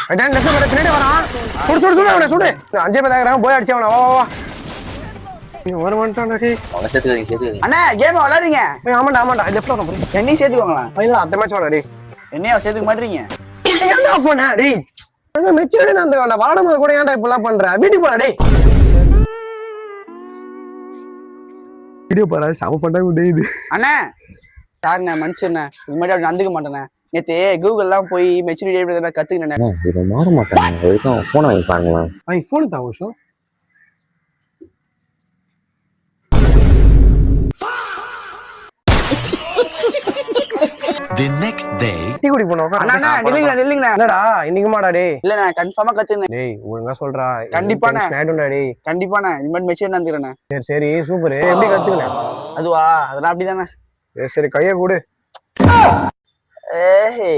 பின்னாடி வரான். சுடு சுடு சுடு அவனை சுடு. 5 பேர் தாக்குறான். போய் அடிச்சு அவனை. வா வா வா. நீ ஒரு வந்துட்டான்டா டேய். அவனை சேர்த்துக்கங்க. அண்ணா கேம் விளையாடுறீங்க? ஆமாண்டா ஆமாண்டா. லெஃப்ட்ல வா. என்னையும் சேர்த்துக்கோங்களா? இல்ல அந்த மேட்ச் விளையாடு டேய். என்னையா சேர்த்துக்க மாட்டீங்க? ஏன்டா போன டேய்? அங்க மெச்சூர்டா அந்த வேண்டாம். வாடமோது கூட ஏன்டா இப்பலாம் பண்ற? வீட்டுக்கு போடா டேய். வீடியோ பாரு சம ஃபண்டா டேய் இது. அண்ணா சார்ண்ணே மனுஷண்ணே இது மாதிரி அப்படி நடந்துக்க மாட்டேண்ணே. நேற்று கூகுள்லாம் போய் மெச்சூரிட்டி எப்படி கற்றுக்கினேன். இவன் மாற மாட்டான். வரைக்கும் ஃபோனை வாங்கி பாருங்களேன். ஃபோன் தான் வருஷம். The next day டீ குடி போனோம். அண்ணா நில்லுங்கண்ணா. என்னடா இன்னைக்கு மாடா டேய்? இல்ல நான் கன்ஃபார்மா கத்துனேன். டேய் ஒழுங்கா சொல்றா. கண்டிப்பாண்ணே. ஸ்நாடுடா டேய். கண்டிப்பாண்ணே இது மாதிரி மெச்சூரிட்டி நடந்துக்கிறேண்ணே. சரி சரி சூப்பர். எப்படி கத்துக்கின? அதுவா அதெல்லாம் அப்படிதானே. சரி கையை கொடு. ஏஹே